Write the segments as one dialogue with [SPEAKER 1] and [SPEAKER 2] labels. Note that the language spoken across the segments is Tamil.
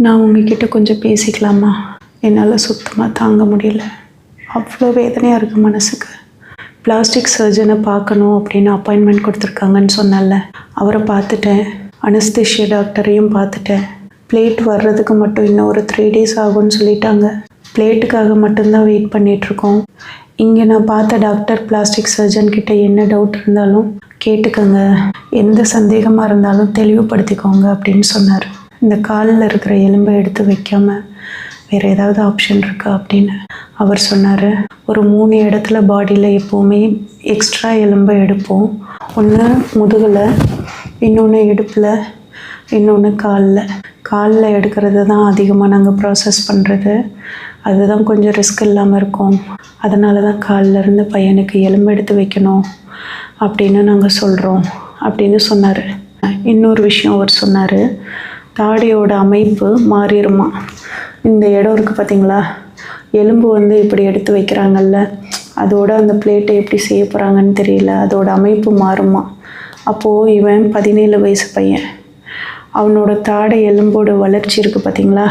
[SPEAKER 1] நான் உங்ககிட்ட கொஞ்சம் பேசிக்கலாமா? என்னால் சுத்தமாக தாங்க முடியல. அவ்வளோ வேதனையாக இருக்குது மனசுக்கு. பிளாஸ்டிக் சர்ஜனை பார்க்கணும் அப்படின்னு அப்பாயின்மெண்ட் கொடுத்துருக்காங்கன்னு சொன்னல, அவரை பார்த்துட்டேன். அனஸ்தீஷியா டாக்டரையும் பார்த்துட்டேன். பிளேட் வர்றதுக்கு மட்டும் இன்னும் ஒரு 3 days ஆகும்னு சொல்லிட்டாங்க. பிளேட்டுக்காக மட்டும்தான் வெயிட் பண்ணிகிட்ருக்கோம். இங்கே நான் பார்த்த டாக்டர் பிளாஸ்டிக் சர்ஜன்கிட்ட என்ன டவுட் இருந்தாலும் கேட்டுக்கோங்க, எந்த சந்தேகமாக இருந்தாலும் தெளிவுபடுத்திக்கோங்க அப்படின்னு சொன்னார். இந்த காலில் இருக்கிற எலும்பை எடுத்து வைக்காமல் வேறு ஏதாவது ஆப்ஷன் இருக்கா அப்படின்னு அவர் சொன்னார். ஒரு 3 இடத்துல பாடியில் எப்போவுமே எக்ஸ்ட்ரா எலும்பை எடுப்போம். ஒன்று முதுகில், இன்னொன்று இடுப்பில், இன்னொன்று காலில் எடுக்கிறது தான் அதிகமாக நாங்கள் ப்ராசஸ் பண்ணுறது. அதுதான் கொஞ்சம் ரிஸ்க் இல்லாமல் இருக்கும். அதனால தான் காலிலேருந்து பையனுக்கு எலும்பு எடுத்து வைக்கணும் அப்படின்னு நாங்கள் சொல்கிறோம் அப்படின்னு சொன்னார். இன்னொரு விஷயம் அவர் சொன்னார், தாடியோட அமைப்பு மாறிடுமா. இந்த இடம் இருக்குது பார்த்தீங்களா, எலும்பு இப்படி எடுத்து வைக்கிறாங்கல்ல, அதோட அந்த பிளேட்டை எப்படி செய்ய போகிறாங்கன்னு தெரியல, அதோட அமைப்பு மாறுமா. அப்போது இவன் 17 வயசு பையன், அவனோட தாடை எலும்போட வளர்ச்சி இருக்குது பார்த்தீங்களா,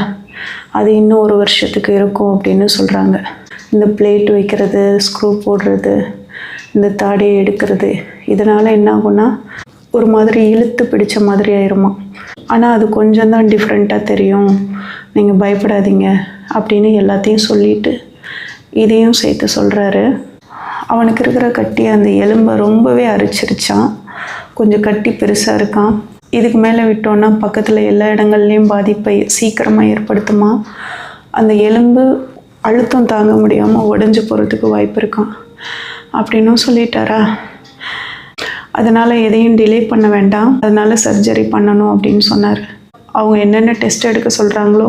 [SPEAKER 1] அது இன்னும் 1 வருஷத்துக்கு இருக்கும் அப்படின்னு சொல்கிறாங்க. இந்த பிளேட் வைக்கிறது, ஸ்க்ரூ போடுறது, இந்த தாடையை எடுக்கிறது, இதனால் என்ன ஆகும்னா ஒரு மாதிரி இழுத்து பிடிச்ச மாதிரி ஆயிருமா. ஆனால் அது கொஞ்சம் தான் டிஃப்ரெண்ட்டாக தெரியும், நீங்கள் பயப்படாதீங்க அப்படின்னு எல்லாத்தையும் சொல்லிவிட்டு இதையும் சேர்த்து சொல்கிறாரு. அவனுக்கு இருக்கிற கட்டி அந்த எலும்பை ரொம்பவே அரிச்சிருச்சான். கொஞ்சம் கட்டி பெருசாக இருக்கான். இதுக்கு மேலே விட்டோன்னா பக்கத்தில் எல்லா இடங்கள்லேயும் பாதிப்பை சீக்கிரமாக ஏற்படுத்துமா. அந்த எலும்பு அழுத்தம் தாங்க முடியாமல் உடஞ்சி போகிறதுக்கு வாய்ப்பு இருக்கான் அப்படின்னும் சொல்லிட்டாரா. அதனால் எதையும் டிலே பண்ண வேண்டாம், அதனால் சர்ஜரி பண்ணணும் அப்படின்னு சொன்னார். அவங்க என்னென்ன டெஸ்ட் எடுக்க சொல்கிறாங்களோ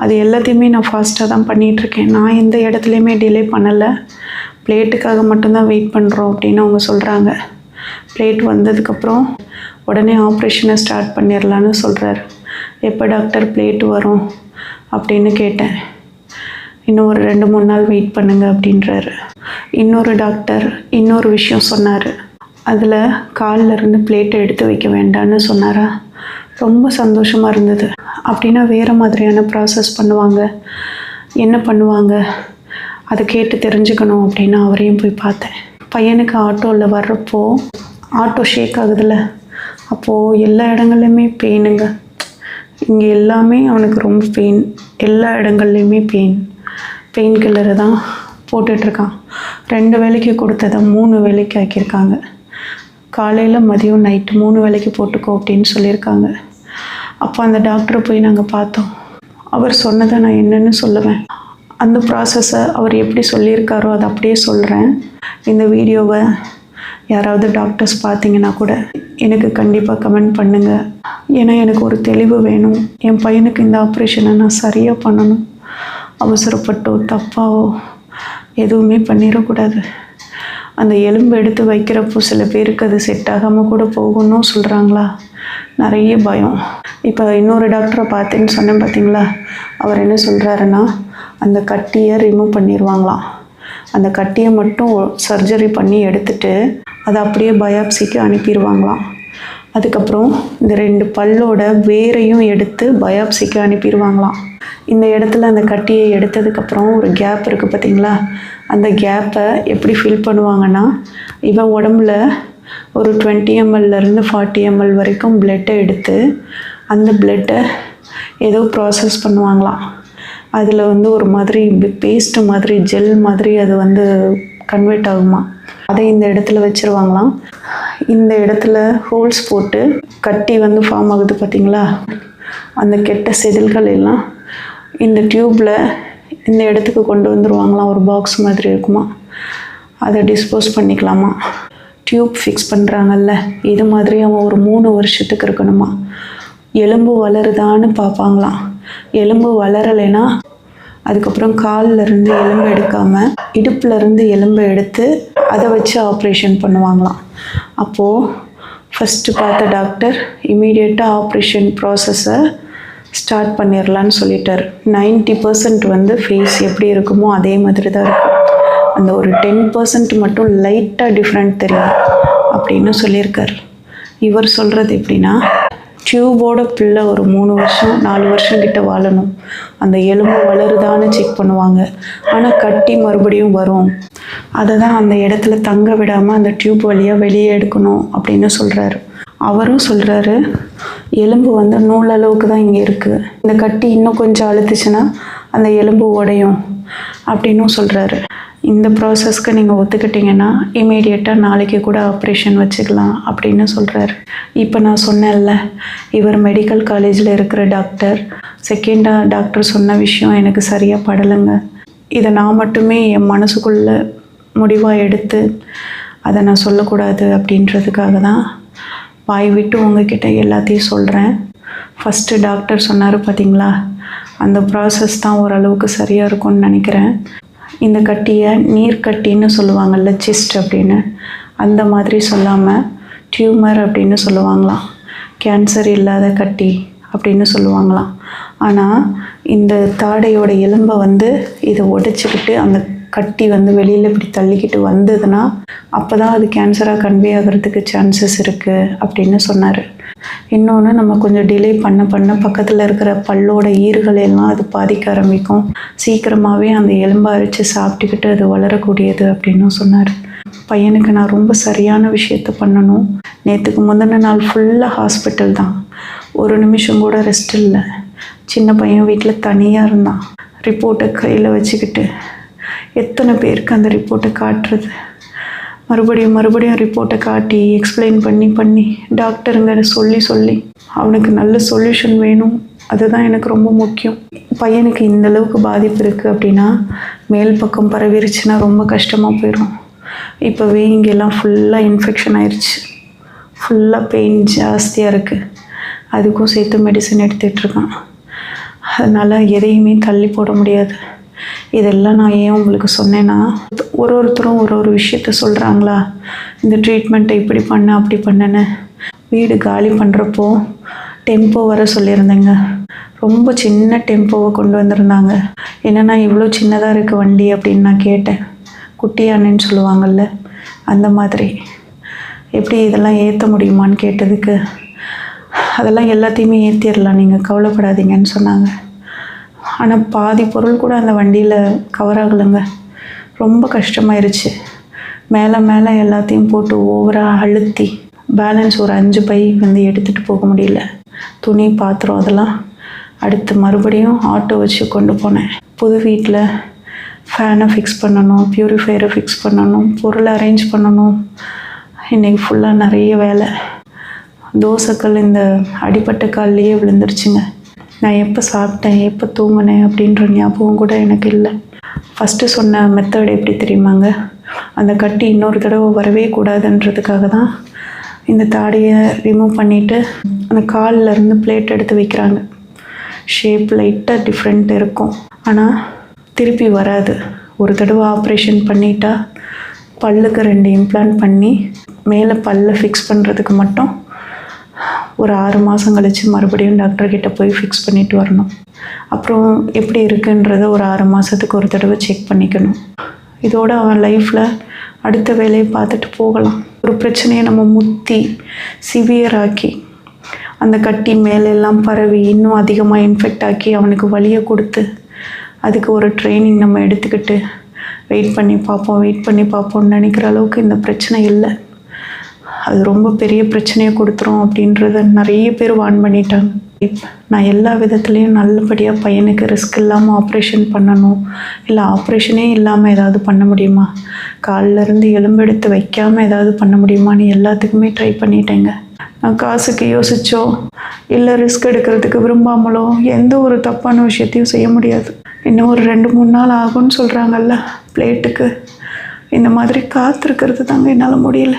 [SPEAKER 1] அது எல்லாத்தையுமே நான் ஃபாஸ்ட்டாக தான் பண்ணிகிட்ருக்கேன். நான் எந்த இடத்துலையுமே டிலே பண்ணலை. பிளேட்டுக்காக மட்டும்தான் வெயிட் பண்ணுறோம் அப்படின்னு அவங்க சொல்கிறாங்க. பிளேட் வந்ததுக்கப்புறம் உடனே ஆப்ரேஷனை ஸ்டார்ட் பண்ணிடலான்னு சொல்கிறாரு. எப்போ டாக்டர் பிளேட் வரும் அப்படின்னு கேட்டேன். இன்னும் ஒரு 2-3 நாள் வெயிட் பண்ணுங்க அப்படின்றாரு. இன்னொரு டாக்டர் இன்னொரு விஷயம் சொன்னார். அதில் காலில் இருந்து பிளேட்டை எடுத்து வைக்க வேண்டான்னு சொன்னாரா. ரொம்ப சந்தோஷமாக இருந்தது. அப்படின்னா வேறு மாதிரியான ப்ராசஸ் பண்ணுவாங்க, என்ன பண்ணுவாங்க அதை கேட்டு தெரிஞ்சுக்கணும் அப்படின்னு அவரையும் போய் பார்த்தேன். பையனுக்கு ஆட்டோவில் வர்றப்போ ஆட்டோ ஷேக் ஆகுதுல்ல, அப்போது எல்லா இடங்கள்லையுமே பெயினுங்க. இங்கே எல்லாமே அவனுக்கு ரொம்ப பெயின், எல்லா இடங்கள்லையுமே பெயின் கில்லரை தான் போட்டுட்ருக்கான். 2 வேளைக்கு கொடுத்ததை 3 வேளைக்கு ஆக்கியிருக்காங்க. காலையில், மதியம், நைட்டு 3 வேளைக்கு போட்டுக்கோ அப்படின்னு சொல்லியிருக்காங்க. அப்போ அந்த டாக்டரை போய் நாங்கள் பார்த்தோம். அவர் சொன்னதை நான் என்னென்னு சொல்லுவேன். அந்த ப்ராசஸை அவர் எப்படி சொல்லியிருக்காரோ அதை அப்படியே சொல்கிறேன். இந்த வீடியோவை யாராவது டாக்டர்ஸ் பார்த்தீங்கன்னா கூட எனக்கு கண்டிப்பாக கமெண்ட் பண்ணுங்கள். ஏன்னா எனக்கு ஒரு தெளிவு வேணும். என் பையனுக்கு இந்த ஆப்ரேஷனை நான் சரியாக பண்ணணும். அவசரப்பட்டோ தப்பாவோ எதுவுமே பண்ணிடக்கூடாது. அந்த எலும்பு எடுத்து வைக்கிறப்போ சில பேருக்கு அது செட் ஆகாமல் கூட போகணும்னு சொல்கிறாங்களா, நிறைய பயம். இப்போ இன்னொரு டாக்டரை பார்த்தேன்னு சொன்னேன் பார்த்தீங்களா, அவர் என்ன சொல்கிறாருன்னா அந்த கட்டியை ரிமூவ் பண்ணிடுவாங்களாம். அந்த கட்டியை மட்டும் சர்ஜரி பண்ணி எடுத்துட்டு அதை அப்படியே பயாப்சிக்கு அனுப்பிடுவாங்களாம். அதுக்கப்புறம் இந்த 2 பல்லோட வேரையும் எடுத்து பயாப்சிக்கு அனுப்பிடுவாங்களாம். இந்த இடத்துல அந்த கட்டியை எடுத்ததுக்கப்புறம் ஒரு கேப் இருக்குது பார்த்தீங்களா, அந்த கேப்பை எப்படி ஃபில் பண்ணுவாங்கன்னா, இவன் உடம்புல ஒரு 20 ml-லேருந்து 40 ml வரைக்கும் பிளட்டை எடுத்து அந்த பிளட்டை ஏதோ ப்ராசஸ் பண்ணுவாங்களாம். அதில் ஒரு மாதிரி பேஸ்ட்டு மாதிரி ஜெல் மாதிரி அது கன்வெர்ட் ஆகுமா. அதை இந்த இடத்துல வச்சுருவாங்களாம். இந்த இடத்துல ஹோல்ஸ் போட்டு கட்டி ஃபார்ம் ஆகுது பார்த்தீங்களா, அந்த கெட்ட செதில்கள் எல்லாம் இந்த டியூப்பில் இந்த இடத்துக்கு கொண்டு வந்துடுவாங்களாம். ஒரு பாக்ஸ் மாதிரி இருக்குமா, அதை டிஸ்போஸ் பண்ணிக்கலாமா. டியூப் ஃபிக்ஸ் பண்ணுறாங்கல்ல, இது மாதிரி அவன் ஒரு 3 வருஷத்துக்கு இருக்கணுமா. எலும்பு வளருதான்னு பார்ப்பாங்களாம். எலும்பு வளரலைன்னா அதுக்கப்புறம் காலில் இருந்து எலும்பு எடுக்காமல் இடுப்புலேருந்து எலும்பை எடுத்து அதை வச்சு ஆப்ரேஷன் பண்ணுவாங்களாம். அப்போது ஃபஸ்ட்டு பார்த்த டாக்டர் இமீடியட்டாக ஆப்ரேஷன் ப்ராசஸை ஸ்டார்ட் பண்ணிடலான்னு சொல்லிட்டார். 90% ஃபேஸ் எப்படி இருக்குமோ அதே மாதிரி தான் இருக்கும். அந்த ஒரு 10% மட்டும் லைட்டாக டிஃப்ரெண்ட் தெரியும் அப்படின்னு சொல்லியிருக்கார். இவர் சொல்கிறது எப்படின்னா, டியூபோட பிள்ளை ஒரு 3 வருஷம் 4 வருஷம் கிட்ட வாழணும். அந்த எலும்பு வளருதான்னு செக் பண்ணுவாங்க. ஆனால் கட்டி மறுபடியும் வரும். அதை தான் அந்த இடத்துல தங்க விடாமல் அந்த டியூப் வழியாக வெளியே எடுக்கணும் அப்படின்னு சொல்கிறாரு. அவரும் சொல்கிறாரு, எலும்பு வந்து நூல் அளவுக்கு தான் இங்கே இருக்குது, இந்த கட்டி இன்னும் கொஞ்சம் அழுத்துச்சுன்னா அந்த எலும்பு உடையும் அப்படின்னும் சொல்கிறாரு. இந்த ப்ராசஸ்க்கு நீங்கள் ஒத்துக்கிட்டிங்கன்னா இமீடியட்டாக நாளைக்கு கூட ஆப்ரேஷன் வச்சுக்கலாம் அப்படின்னு சொல்கிறாரு. இப்போ நான் சொன்னேன்ல, இவர் மெடிக்கல் காலேஜில் இருக்கிற டாக்டர். செகண்டாக டாக்டர் சொன்ன விஷயம் எனக்கு சரியாக படலைங்க. இதை நான் மட்டுமே என் மனசுக்குள்ளே முடிவாக எடுத்து அதை நான் சொல்லக்கூடாது அப்படின்றதுக்காக தான் வாய் விட்டு உங்ககிட்ட எல்லாத்தையும் சொல்கிறேன். ஃபஸ்ட்டு டாக்டர் சொன்னார் பார்த்தீங்களா, அந்த ப்ராசஸ் தான் ஓரளவுக்கு சரியாக இருக்கும்னு நினைக்கிறேன். இந்த கட்டியை நீர்க்கட்டின்னு சொல்லுவாங்கள்ல, சிஸ்ட் அப்படின்னு, அந்த மாதிரி சொல்லாமல் டியூமர் அப்படின்னு சொல்லுவாங்களாம். கேன்சர் இல்லாத கட்டி அப்படின்னு சொல்லுவாங்களாம். ஆனால் இந்த தாடையோட எலும்பை வந்து இதை உடைச்சிக்கிட்டு அந்த கட்டி வந்து வெளியில் இப்படி தள்ளிக்கிட்டு வந்ததுன்னா அப்போ தான் அது கேன்சராக கன்வே ஆகிறதுக்கு சான்சஸ் இருக்குது அப்படின்னு சொன்னார். இன்னொன்று, நம்ம கொஞ்சம் டிலே பண்ண பக்கத்தில் இருக்கிற பல்லோட ஈறுகளெல்லாம் அது பாதிக்க ஆரம்பிக்கும். சீக்கிரமாகவே அந்த எலும்பை அரைச்சி சாப்பிட்டுக்கிட்டு அது வளரக்கூடியது அப்படின்னு சொன்னார். பையனுக்கு நான் ரொம்ப சரியான விஷயத்த பண்ணணும். நேற்றுக்கு முந்தின நாள் ஃபுல்லாக ஹாஸ்பிட்டல் தான், ஒரு நிமிஷம் கூட ரெஸ்ட் இல்லை. சின்ன பையன் வீட்டில் தனியாக இருந்தான். ரிப்போர்ட்டை கையில் வச்சுக்கிட்டு எத்தனை பேருக்கு அந்த ரிப்போர்ட்டை காட்டுறது, மறுபடியும் ரிப்போர்ட்டை காட்டி எக்ஸ்பிளைன் பண்ணி டாக்டருங்க சொல்லி அவனுக்கு நல்ல சொல்யூஷன் வேணும். அதுதான் எனக்கு ரொம்ப முக்கியம். பையனுக்கு இந்த அளவுக்கு பாதிப்பு இருக்குது அப்படின்னா மேல் பக்கம் பரவிருச்சுன்னா ரொம்ப கஷ்டமாக போயிடும். இப்போவே இங்கெல்லாம் ஃபுல்லாக இன்ஃபெக்ஷன் ஆயிடுச்சு, ஃபுல்லாக பெயின் ஜாஸ்தியாக இருக்குது. அதுக்கும் சேர்த்து மெடிசன் எடுத்துகிட்ருக்கான். அதனால் எதையுமே தள்ளி போட முடியாது. இதெல்லாம் நான் ஏன் உங்களுக்கு சொன்னேன்னா, ஒருத்தரும் ஒரு விஷயத்த சொல்கிறாங்களா, இந்த ட்ரீட்மெண்ட்டை இப்படி பண்ண அப்படி பண்ணேன்னு. வீடு காலி பண்ணுறப்போ டெம்போ வர சொல்லியிருந்தேங்க. ரொம்ப சின்ன டெம்போவை கொண்டு வந்திருந்தாங்க. என்னென்னா, இவ்வளோ சின்னதாக இருக்குது வண்டி அப்படின்னு நான் கேட்டேன். குட்டியானேன்னு சொல்லுவாங்கள்ல, அந்த மாதிரி. எப்படி இதெல்லாம் ஏற்ற முடியுமான்னு கேட்டதுக்கு, அதெல்லாம் எல்லாத்தையுமே ஏற்றிடலாம், நீங்கள் கவலைப்படாதீங்கன்னு சொன்னாங்க. ஆனால் பாதி பொருள் கூட அந்த வண்டியில் கவர் ஆகலைங்க. ரொம்ப கஷ்டமாயிருச்சு. மேலே எல்லாத்தையும் போட்டு ஓவராக அழுத்தி பேலன்ஸ் ஒரு 5 பை வந்து எடுத்துகிட்டு போக முடியல. துணி பாத்திரம் அதெல்லாம் அடுத்து மறுபடியும் ஆட்டோ வச்சு கொண்டு போனேன். புது வீட்டில் ஃபேனை ஃபிக்ஸ் பண்ணணும், ப்யூரிஃபையரை ஃபிக்ஸ் பண்ணணும், பொருளை அரேஞ்ச் பண்ணணும். இன்றைக்கி ஃபுல்லாக நிறைய வேலை. தோசைக்கல் இந்த அடிப்பட்ட கால்லையே விழுந்துருச்சுங்க. நான் எப்போ சாப்பிட்டேன், எப்போ தூங்கினேன் அப்படின்ற ஞாபகம் கூட எனக்கு இல்லை. ஃபஸ்ட்டு சொன்ன மெத்தட் எப்படி தெரியுமாங்க, அந்த கட்டி இன்னொரு தடவை வரவே கூடாதுன்றதுக்காக தான் இந்த தாடையை ரிமூவ் பண்ணிவிட்டு அந்த காலில் இருந்து பிளேட் எடுத்து வைக்கிறாங்க. ஷேப் லைட்டாக டிஃப்ரெண்ட் இருக்கும், ஆனால் திருப்பி வராது. ஒரு தடவை ஆப்ரேஷன் பண்ணிட்டா பல்லுக்கு 2 இம்ப்ளான்ட் பண்ணி மேலே பல்லை ஃபிக்ஸ் பண்ணுறதுக்கு மட்டும் ஒரு 6 மாதம் கழித்து மறுபடியும் டாக்டர்கிட்ட போய் ஃபிக்ஸ் பண்ணிட்டு வரணும். அப்புறம் எப்படி இருக்குன்றத ஒரு 6 மாதத்துக்கு ஒரு தடவை செக் பண்ணிக்கணும். இதோடு அவன் லைஃப்பில் அடுத்த வேலையை பார்த்துட்டு போகலாம். ஒரு பிரச்சனையை நம்ம முத்தி சிவியராக்கி அந்த கட்டி மேலெல்லாம் பரவி இன்னும் அதிகமாக இன்ஃபெக்ட் ஆக்கி அவனுக்கு வலியை கொடுத்து அதுக்கு ஒரு ட்ரைனிங் நம்ம எடுத்துக்கிட்டு வெயிட் பண்ணி பார்ப்போம்னு நினைக்கிற அளவுக்கு இந்த பிரச்சனை இல்லை. அது ரொம்ப பெரிய பிரச்சனையை கொடுத்துரும் அப்படின்றத நிறைய பேர் வார்ன் பண்ணிட்டாங்க. நான் எல்லா விதத்துலேயும் நல்லபடியாக பையனுக்கு ரிஸ்க் இல்லாமல் ஆப்ரேஷன் பண்ணணும், இல்லை ஆப்ரேஷனே இல்லாமல் ஏதாவது பண்ண முடியுமா, காலிலேருந்து எலும்பெடுத்து வைக்காமல் ஏதாவது பண்ண முடியுமான்னு எல்லாத்துக்குமே ட்ரை பண்ணிட்டேங்க. நான் காசுக்கு யோசிச்சோ இல்லை ரிஸ்க் எடுக்கிறதுக்கு விரும்பாமலோ எந்த ஒரு தப்பான விஷயத்தையும் செய்ய முடியாது. இன்னும் ஒரு 2-3 நாள் ஆகும்னு சொல்கிறாங்கல்ல பிளேட்டுக்கு, இந்த மாதிரி காத்திருக்கிறது தாங்க என்னால் முடியல.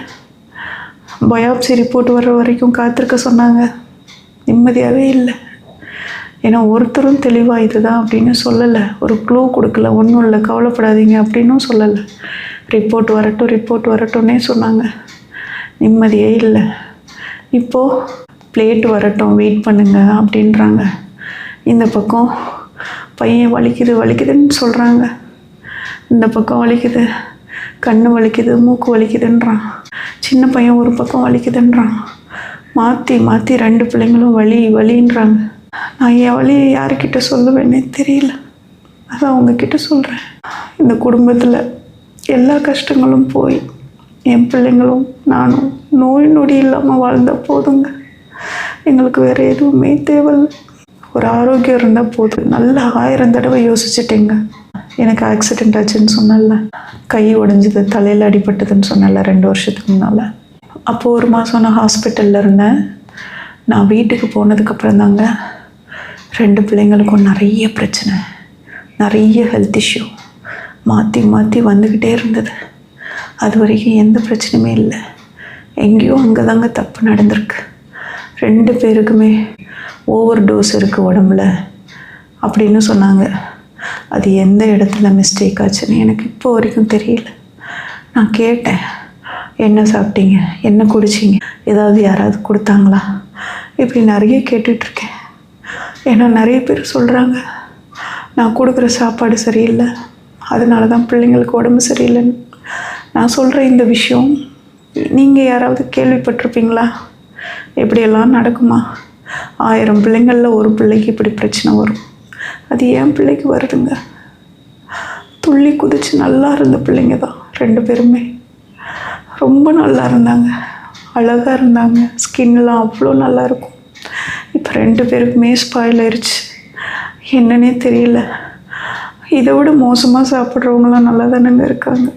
[SPEAKER 1] பயாப்சி ரிப்போர்ட் வர்ற வரைக்கும் காத்திருக்க சொன்னாங்க. நிம்மதியாகவே இல்லை. ஏன்னா ஒருத்தரும் தெளிவாக இதுதான் அப்படின்னு சொல்லலை, ஒரு க்ளூ கொடுக்கல, ஒன்றும் இல்லை கவலைப்படாதீங்க அப்படின்னும் சொல்லலை. ரிப்போர்ட் வரட்டும்னே சொன்னாங்க. நிம்மதியே இல்லை. இப்போது பிளேட் வரட்டும் வெயிட் பண்ணுங்க அப்படின்றாங்க. இந்த பக்கம் பையன் வலிக்குதுன்னு சொல்கிறாங்க. இந்த பக்கம் வலிக்குது, கண்ணு வலிக்குது, மூக்கு வலிக்குதுன்றான். சின்ன பையன் ஒரு பக்கம் வலிக்குதுன்றான். மாற்றி மாற்றி 2 பிள்ளைங்களும் வலின்றாங்க. நான் என் வலியை யாருக்கிட்ட சொல்லுவேன்னே தெரியல. அதான் உங்ககிட்ட சொல்கிறேன். இந்த குடும்பத்தில் எல்லா கஷ்டங்களும் போய் என் பிள்ளைங்களும் நானும் நோய் நொடி இல்லாமல் வாழ்ந்த போதுங்க. எங்களுக்கு வேறு எதுவுமே தேவையில்லை. ஒரு ஆரோக்கியம் இருந்தால் போதும். நல்லா 1000 தடவை யோசிச்சுட்டேங்க. எனக்கு ஆக்சிடெண்ட் ஆச்சுன்னு சொன்னல, கை உடைஞ்சது, தலையில் அடிபட்டதுன்னு சொன்னல 2 வருஷத்துக்கு முன்னால். அப்போது 1 மாதம் நான் ஹாஸ்பிட்டலில் இருந்தேன். நான் வீட்டுக்கு போனதுக்கப்புறம் தாங்க 2 பிள்ளைங்களுக்கும் நிறைய பிரச்சனை, நிறைய ஹெல்த் இஷ்யூ மாற்றி மாற்றி வந்துக்கிட்டே இருந்தது. அது வரைக்கும் எந்த பிரச்சனையுமே இல்லை. எங்கேயோ அங்கே தாங்க தப்பு நடந்திருக்கு. 2 பேருக்குமே ஓவர் டோஸ் இருக்குது உடம்புல அப்படின்னு சொன்னாங்க. அது எந்த இடத்துல மிஸ்டேக் ஆச்சுன்னு எனக்கு இப்போ வரைக்கும் தெரியல. நான் கேட்டேன், என்ன சாப்பிட்டீங்க, என்ன குடிச்சிங்க, ஏதாவது யாராவது கொடுத்தாங்களா, இப்படி நிறைய கேட்டுட்ருக்கேன். ஏன்னா நிறைய பேர் சொல்கிறாங்க நான் கொடுக்குற சாப்பாடு சரியில்லை, அதனால தான் பிள்ளைங்களுக்கு உடம்பு சரியில்லைன்னு. நான் சொல்கிற இந்த விஷயம் நீங்கள் யாராவது கேள்விப்பட்டிருப்பீங்களா? எப்படியெல்லாம் நடக்குமா? 1000 பிள்ளைங்களில் ஒரு பிள்ளைக்கு இப்படி பிரச்சனை வரும். அது என் பிள்ளைக்கு வருதுங்க. துள்ளி குதிச்சு நல்லா இருந்த பிள்ளைங்க தான் 2 பேருமே. ரொம்ப நல்லா இருந்தாங்க, அழகாக இருந்தாங்க, ஸ்கின்லாம் அவ்வளோ நல்லா இருக்கும். இப்போ 2 பேருக்குமே ஸ்பாயில் ஆயிடுச்சு. என்னன்னே தெரியல. இதை விட மோசமாக சாப்பிட்றவங்களாம் நல்லா தானேங்க இருக்காங்க.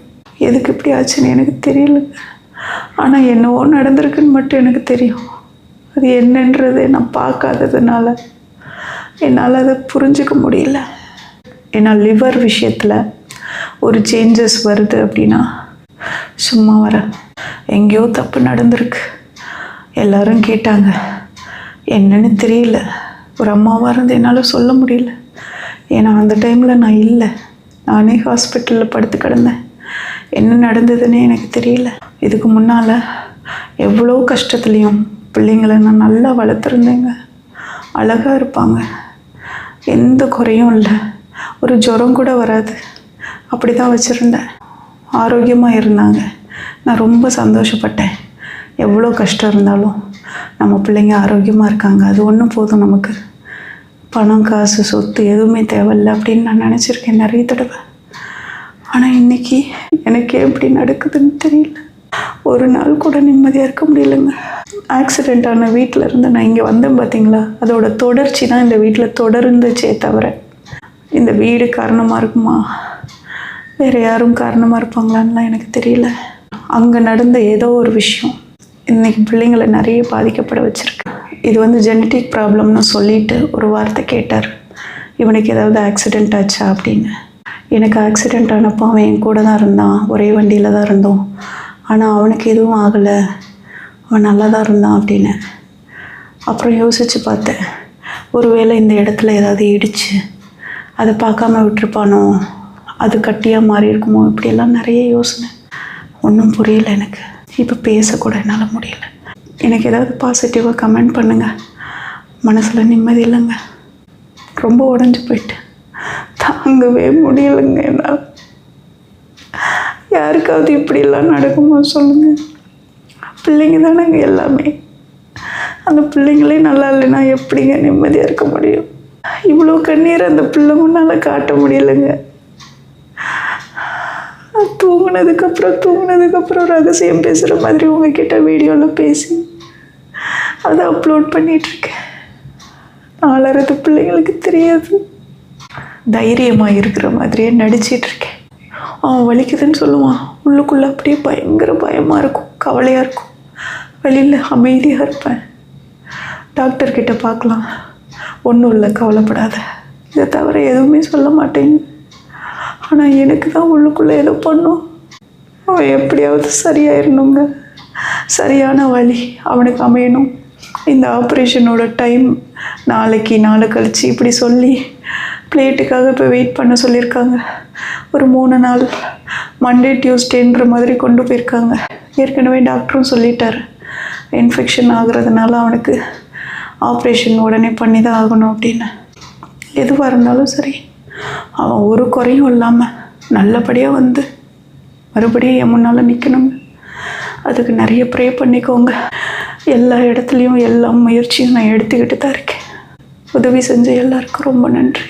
[SPEAKER 1] எதுக்கு இப்படி ஆச்சுன்னு எனக்கு தெரியலங்க. ஆனால் என்னவோ நடந்திருக்குன்னு மட்டும் எனக்கு தெரியும். அது என்னன்றதை நான் பார்க்காததுனால என்னால் அதை புரிஞ்சிக்க முடியல. ஏன்னா லிவர் விஷயத்தில் ஒரு சேஞ்சஸ் வருது அப்படின்னா சும்மா வர எங்கேயோ தப்பு நடந்திருக்கு. எல்லோரும் கேட்டாங்க, என்னன்னு தெரியல. ஒரு அம்மாவாக இருந்து என்னால் சொல்ல முடியல. ஏன்னா அந்த டைமில் நான் இல்லை, நானே ஹாஸ்பிட்டலில் படுத்து கிடந்தேன். என்ன நடந்ததுன்னே எனக்கு தெரியல. இதுக்கு முன்னால் எவ்வளோ கஷ்டத்துலேயும் பிள்ளைங்களை நான் நல்லா வளர்த்துருந்தேங்க. அழகாக இருப்பாங்க, எந்த குறையும் இல்லை, ஒரு ஜுரம் கூட வராது, அப்படி தான் வச்சுருந்தேன். ஆரோக்கியமாக இருந்தாங்க. நான் ரொம்ப சந்தோஷப்பட்டேன். எவ்வளோ கஷ்டம் இருந்தாலும் நம்ம பிள்ளைங்க ஆரோக்கியமாக இருக்காங்க, அது ஒன்றும் போதும் நமக்கு. பணம் காசு சொத்து எதுவுமே தேவையில்லை அப்படின்னு நான் நினச்சிருக்கேன் நிறைய தடவை. ஆனால் இன்றைக்கி எனக்கே எப்படி நடக்குதுன்னு தெரியல. ஒரு நாள் கூட நிம்மதியாக இருக்க முடியலைங்க. ஆக்சிடெண்ட் ஆன வீட்டில் இருந்து நான் இங்கே வந்தேன் பார்த்தீங்களா, அதோட தொடர்ச்சி தான் இந்த வீட்டில் தொடர்ந்துச்சே தவிர இந்த வீடு காரணமாக இருக்குமா, வேறு யாரும் காரணமாக இருப்பாங்களான்லாம் எனக்கு தெரியல. அங்கே நடந்த ஏதோ ஒரு விஷயம் இன்றைக்கி பிள்ளைங்களை நிறைய பாதிக்கப்பட வச்சுருக்கு. இது ஜெனட்டிக் ப்ராப்ளம்னு சொல்லிட்டு ஒரு வார்த்தை கேட்டார், இவனுக்கு ஏதாவது ஆக்சிடெண்ட் ஆச்சா அப்படின்னு. எனக்கு ஆக்சிடெண்ட் ஆனப்போ அவன் என் கூட தான் இருந்தான், ஒரே வண்டியில் தான் இருந்தோம். ஆனால் அவனுக்கு எதுவும் ஆகலை, அவன் நல்லா தான் இருந்தான் அப்படின்னு. அப்புறம் யோசித்து பார்த்தேன், ஒருவேளை இந்த இடத்துல ஏதாவது இடிச்சு அதை பார்க்காம விட்டுருப்பானோ, அது கட்டியாக மாறி இருக்குமோ, இப்படியெல்லாம் நிறைய யோசனை. ஒன்றும் புரியல எனக்கு. இப்போ பேசக்கூட என்னால் முடியல. எனக்கு ஏதாவது பாசிட்டிவாக கமெண்ட் பண்ணுங்கள். மனசில் நிம்மதி இல்லைங்க, ரொம்ப உடஞ்சி போயிட்டு தாங்கவே முடியலைங்க என்னால். யாருக்காவது இப்படிலாம் நடக்குமோ சொல்லுங்கள்? பிள்ளைங்க தானேங்க எல்லாமே. அந்த பிள்ளைங்களே நல்லா இல்லைன்னா எப்படிங்க நிம்மதியாக இருக்க முடியும்? இவ்வளோ கண்ணீர் அந்த பிள்ளை முன்னால் காட்ட முடியலைங்க. தூங்குனதுக்கப்புறம் ரகசியம் பேசுகிற மாதிரி உங்ககிட்ட வீடியோவில் பேசி அதை அப்லோட் பண்ணிகிட்ருக்கேன். நாளறது பிள்ளைங்களுக்கு தெரியாது. தைரியமாக இருக்கிற மாதிரியே நடிச்சிட்ருக்கேன். அவன் வலிக்குதுன்னு சொல்லுவான், உள்ளுக்குள்ளே அப்படியே பயங்கர பயமாக இருக்கும், கவலையாக இருக்கும். வெளியில் அமைதியாக இருப்பேன். டாக்டர்கிட்ட பார்க்கலாம், ஒன்றும் இல்லை கவலைப்படாத, இதை தவிர எதுவுமே சொல்ல மாட்டேங்க. ஆனால் எனக்கு தான் உள்ளுக்குள்ளே ஏதோ பண்ணும். அவன் எப்படியாவது சரியாயிடணுங்க, சரியான வழி அவனுக்கு அமையணும். இந்த ஆப்ரேஷனோட டைம் நாளைக்கு, நாளை கழிச்சு இப்படி சொல்லி பிளேட்டுக்காக இப்போ வெயிட் பண்ண சொல்லியிருக்காங்க. ஒரு 3 நாள், மண்டே டியூஸ்டேன்ற மாதிரி கொண்டு போயிருக்காங்க. ஏற்கனவே டாக்டரும் சொல்லிட்டார், இன்ஃபெக்ஷன் ஆகுறதுனால அவனுக்கு ஆப்ரேஷன் உடனே பண்ணி தான் ஆகணும் அப்படின்னு. எதுவாக இருந்தாலும் சரி, அவன் ஒரு குறையும் இல்லாமல் நல்லபடியாக மறுபடியும் என் முன்னால் நிற்கணுங்க. அதுக்கு நிறைய ப்ரே பண்ணிக்கோங்க. எல்லா இடத்துலையும் எல்லா முயற்சியும் நான் எடுத்துக்கிட்டு தான் இருக்கேன். உதவி செஞ்ச எல்லாருக்கும் ரொம்ப நன்றி.